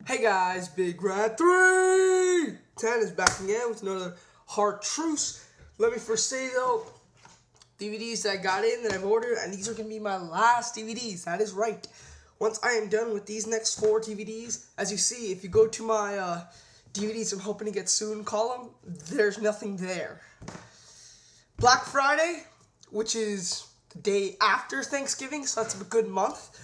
Hey guys, Bigrat310 is back again with another Hardtruths. Let me first say though, DVDs that I got in that I've ordered, and these are going to be my last DVDs. That is right. Once I am done with these next 4 DVDs, as you see, if you go to my DVDs I'm hoping to get soon column, there's nothing there. Black Friday, which is the day after Thanksgiving, so that's a good month.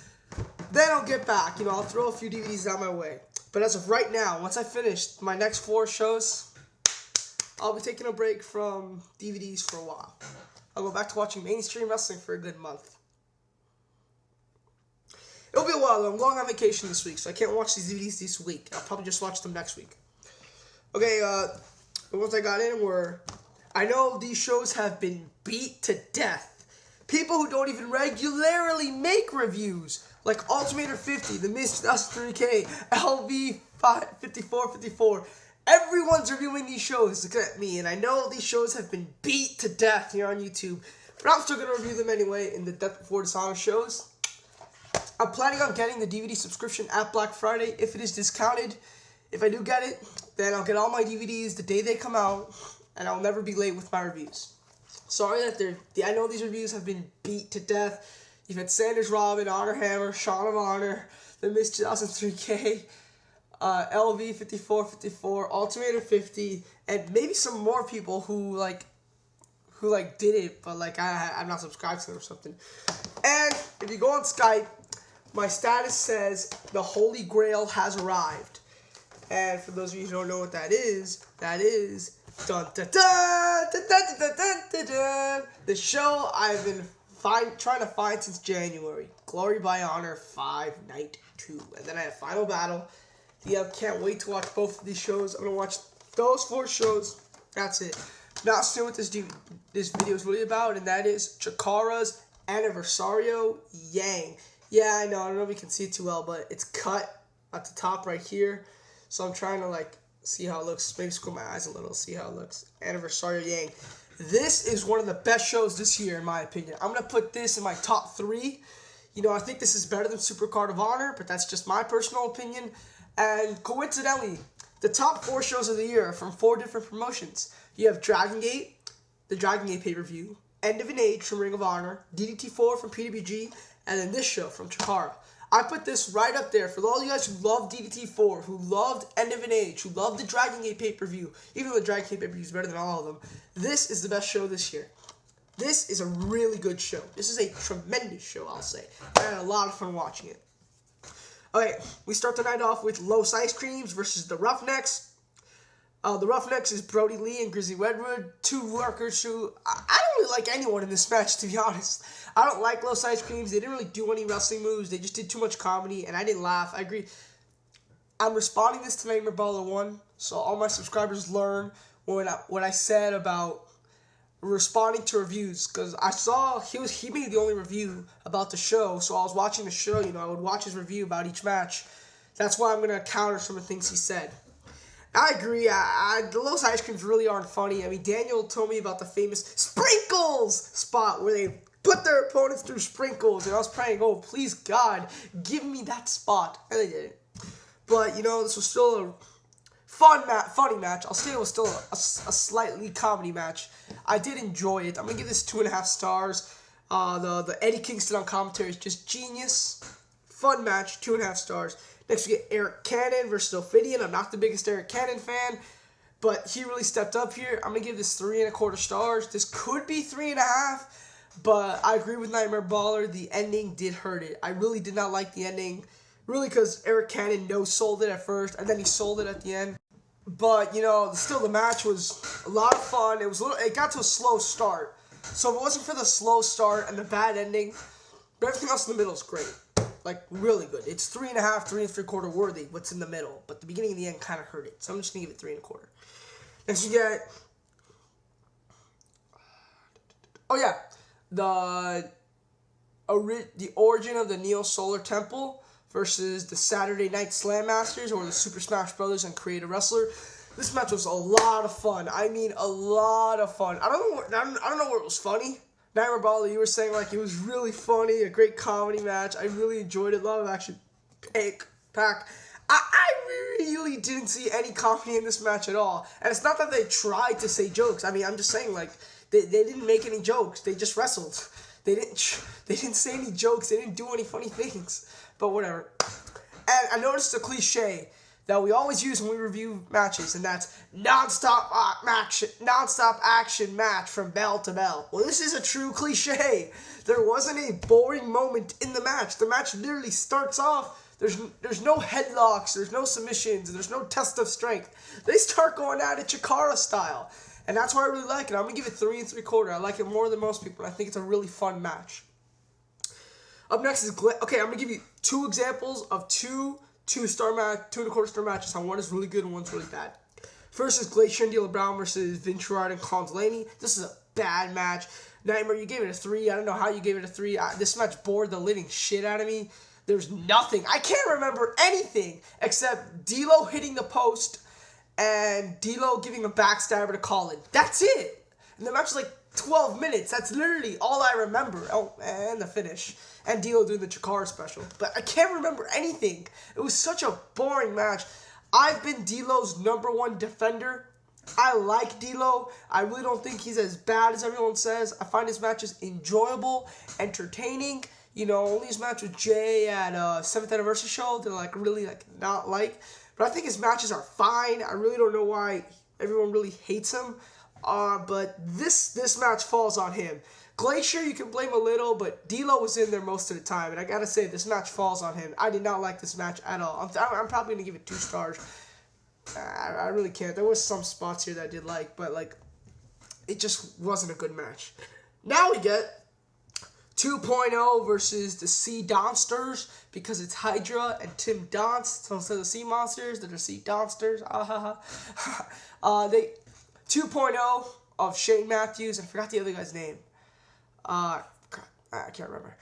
Then I'll get back, I'll throw a few DVDs out my way. But as of right now, once I finish my next 4 shows, I'll be taking a break from DVDs for a while. I'll go back to watching mainstream wrestling for a good month. It'll be a while though. I'm going on vacation this week, so I can't watch these DVDs this week. I'll probably just watch them next week. Okay, the ones I got in were, I know these shows have been beat to death. People who don't even regularly make reviews, like Ultramantis 50, The Miz 3K, LV 5454. Everyone's reviewing these shows except me, and I know these shows have been beat to death here on YouTube, but I'm still going to review them anyway in the Death Before Dishonor shows. I'm planning on getting the DVD subscription at Black Friday if it is discounted. If I do get it, then I'll get all my DVDs the day they come out, and I'll never be late with my reviews. Sorry that I know these reviews have been beat to death. You've had Sanders Robin, Honor Hammer, Shawn of Honor, The Miz 2003K, LV 5454, Ultimator 50, and maybe some more people who did it, but I'm not subscribed to them or something. And if you go on Skype, my status says the Holy Grail has arrived. And for those of you who don't know what that is dun, dun, dun, dun, dun, dun, dun, dun, dun, the show I've been trying to find since January. Glory by Honor 5 Night 2. And then I have Final Battle. Yeah, can't wait to watch both of these shows. I'm going to watch those 4 shows. That's it. Now, see what this video is really about, and that is Chikara's Anniversario Yang. Yeah, I know if you can see it too well, but it's cut at the top right here. So I'm trying to see how it looks. Maybe squint my eyes a little, see how it looks. Anniversario Yang. This is one of the best shows this year, in my opinion. I'm going to put this in my top 3. I think this is better than Super Card of Honor, but that's just my personal opinion. And coincidentally, the top 4 shows of the year are from 4 different promotions. You have Dragon Gate, the Dragon Gate pay-per-view, End of an Age from Ring of Honor, DDT4 from PWG, and then this show from Chikara. I put this right up there for all you guys who loved DDT4, who loved End of an Age, who loved the Dragon Gate pay-per-view, even though the Dragon Gate pay-per-view is better than all of them. This is the best show this year. This is a really good show. This is a tremendous show, I'll say. I had a lot of fun watching it. Okay, we start the night off with Los Ice Creams versus the Roughnecks. The Roughnecks is Brody Lee and Grizzly Redwood, 2 workers who, I don't really like anyone in this match, to be honest. I don't like Los Ice Creams. They didn't really do any wrestling moves. They just did too much comedy, and I didn't laugh. I agree. I'm responding this to Nightmare Baller 1, so all my subscribers learn what I said about responding to reviews, because I saw he made the only review about the show, so I was watching the show, I would watch his review about each match. That's why I'm going to counter some of the things he said. I agree, the Los Ice Creams really aren't funny. I mean, Daniel told me about the famous Sprinkles spot where they put their opponents through sprinkles, and I was praying, oh, please, God, give me that spot, and they didn't. But, this was still a funny match. I'll say it was still a slightly comedy match. I did enjoy it. I'm going to give this 2.5 stars. The Eddie Kingston on commentary is just genius. Fun match, 2.5 stars. Next, we get Eric Cannon versus Ophidian. I'm not the biggest Eric Cannon fan, but he really stepped up here. I'm going to give this 3.25 stars. This could be 3.5, but I agree with Nightmare Baller. The ending did hurt it. I really did not like the ending, really, because Eric Cannon no-sold it at first, and then he sold it at the end. But, still the match was a lot of fun. It got to a slow start. So if it wasn't for the slow start and the bad ending, but everything else in the middle is great. Really good. It's 3.5, 3.75 worthy, what's in the middle. But the beginning and the end kind of hurt it. So I'm just going to give it 3.25. Next you get, the origin of the Neo Solar Temple versus the Saturday Night Slam Masters, or the Super Smash Brothers and Creative Wrestler. This match was a lot of fun. I mean, a lot of fun. I don't know where it was funny. Nightmare Baller, you were saying it was really funny, a great comedy match. I really enjoyed it. A lot of action pack. I really didn't see any comedy in this match at all. And it's not that they tried to say jokes. I mean, I'm just saying, like, they didn't make any jokes. They just wrestled. They didn't say any jokes. They didn't do any funny things. But whatever. And I noticed a cliche that we always use when we review matches, and that's non-stop action match from bell to bell. Well, this is a true cliche. There wasn't a boring moment in the match. The match literally starts off. There's no headlocks. There's no submissions. There's no test of strength. They start going at it Chikara style. And that's why I really like it. I'm going to give it 3 3/4. I like it more than most people. I think it's a really fun match. Up next is okay, I'm going to give you 2 examples of 2 2.25-star matches. How one is really good and one's really bad. First is Glacier and Brown versus Gerard and Colin Delaney. This is a bad match. Nightmare, you gave it a 3. I don't know how you gave it a 3. This match bored the living shit out of me. There's nothing. I can't remember anything except D'Lo hitting the post and D'Lo giving a backstabber to Colin. That's it. And the match was like 12 minutes. That's literally all I remember. Oh, and the finish. And D'Lo doing the Chikara special. But I can't remember anything. It was such a boring match. I've been D'Lo's #1 defender. I like D'Lo. I really don't think he's as bad as everyone says. I find his matches enjoyable, entertaining. You know, only his match with Jay at 7th Anniversary show that I really not like. But I think his matches are fine. I really don't know why everyone really hates him. But this match falls on him. Glacier, you can blame a little, but D'Lo was in there most of the time. And I gotta say, this match falls on him. I did not like this match at all. I'm probably gonna give it 2 stars. I really can't. There was some spots here that I did like, but it just wasn't a good match. Now we get 2.0 versus the Sea Donsters, because it's Hydra and Tim Donst. So instead of the Sea Monsters, they're the Sea Donsters. 2.0 of Shane Matthews. I forgot the other guy's name. I can't remember.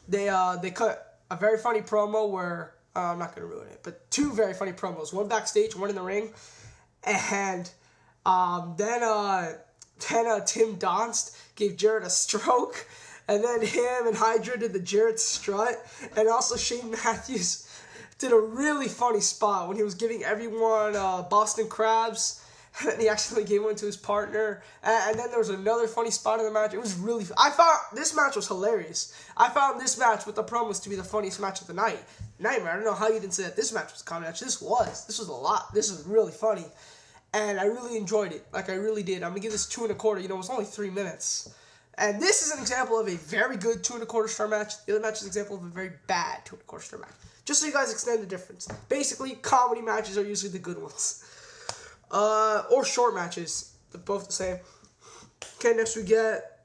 They cut a very funny promo where I'm not gonna ruin it, but 2 very funny promos. One backstage, one in the ring, and then Tim Donst gave Gerard a stroke. And then him and Hydra did the Gerard strut. And also Shane Matthews did a really funny spot when he was giving everyone Boston Crabs. And then he actually gave one to his partner. And then there was another funny spot in the match. It was really I found this match was hilarious. I found this match with the promos to be the funniest match of the night. Nightmare, I don't know how you didn't say that this match was a comedy match. This was a lot. This was really funny. And I really enjoyed it. I really did. I'm going to give this 2 1/4. You know, it was only 3 minutes. And this is an example of a very good 2 1/4-star match. The other match is an example of a very bad 2 1/4-star match. Just so you guys extend the difference. Basically, comedy matches are usually the good ones. Or short matches. They're both the same. Okay, next we get...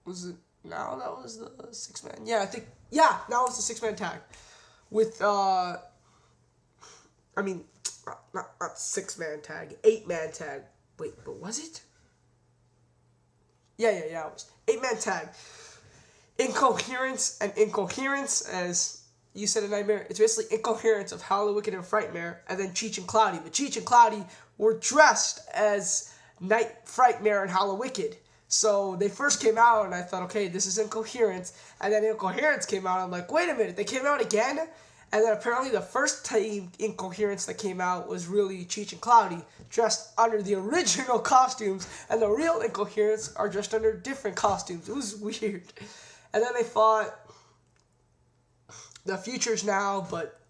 Was it... Now that was the 6-man. Yeah, I think... Yeah, now it's the 6-man tag. With, I mean, not 6-man tag. 8-man tag. Wait, but was it? Yeah, it was. 8-man tag. Incoherence, as you said in Nightmare, it's basically Incoherence of Howler, Wicked, and Frightmare, and then Cheech and Claudio. But Cheech and Claudio were dressed as Frightmare and Howler Wicked. So they first came out, and I thought, okay, this is Incoherence. And then Incoherence came out, and I'm like, wait a minute, they came out again? And then apparently the first time Incoherence that came out was really Cheech and Claudio, dressed under the original costumes, and the real Incoherence are dressed under different costumes. It was weird. And then they fought the Futures Now, but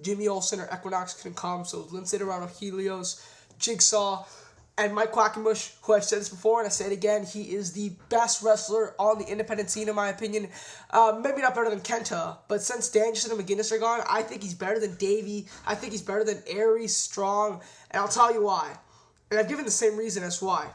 Jimmy Olsen or Equinox couldn't come, so Lince, Dorado, Helios, Jigsaw, and Mike Quackenbush, who I've said this before, and I say it again, he is the best wrestler on the independent scene, in my opinion. Maybe not better than Kenta, but since Danielson and McGinnis are gone, I think he's better than Davey. I think he's better than Aries, Strong, and I'll tell you why. And I've given the same reason as why.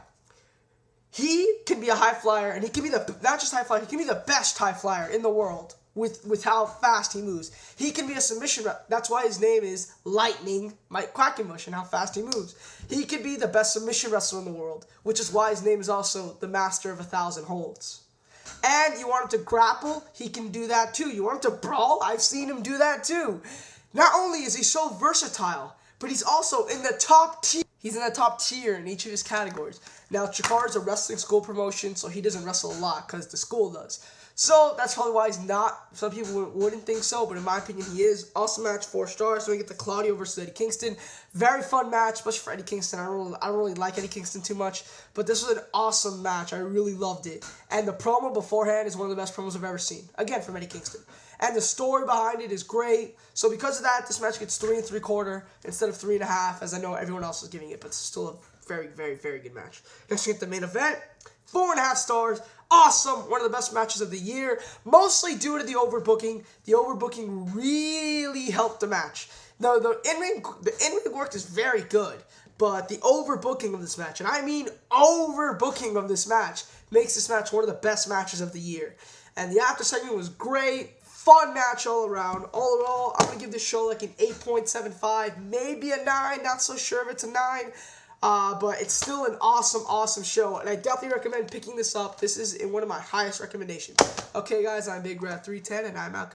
He can be a high flyer, and he can be not just high flyer, he can be the best high flyer in the world. With how fast he moves. He can be a submission wrestler. That's why his name is Lightning, Mike Quackenbush, and how fast he moves. He could be the best submission wrestler in the world, which is why his name is also the Master of 1,000 Holds. And you want him to grapple, he can do that too. You want him to brawl, I've seen him do that too. Not only is he so versatile, but he's also in the top tier. He's in the top tier in each of his categories. Now, Chikara is a wrestling school promotion, so he doesn't wrestle a lot because the school does. So that's probably why he's not. Some people wouldn't think so, but in my opinion, he is. Awesome match, 4 stars. So we get the Claudio versus Eddie Kingston. Very fun match, especially for Eddie Kingston. I don't really like Eddie Kingston too much, but this was an awesome match. I really loved it. And the promo beforehand is one of the best promos I've ever seen. Again, from Eddie Kingston. And the story behind it is great. So because of that, this match gets 3 3/4 instead of 3 1/2, as I know everyone else is giving it, but it's still a very, very, very good match. Next, we get the main event. 4 1/2 stars. Awesome. One of the best matches of the year. Mostly due to the overbooking. The overbooking really helped the match. The in-ring work is very good. But the overbooking of this match, and I mean overbooking of this match, makes this match one of the best matches of the year. And the after segment was great. Fun match all around. All in all, I'm going to give this show like an 8.75. Maybe a 9. Not so sure if it's a 9. But it's still an awesome, awesome show. And I definitely recommend picking this up. This is in one of my highest recommendations. Okay, guys, I'm Bigrat310, and I'm out.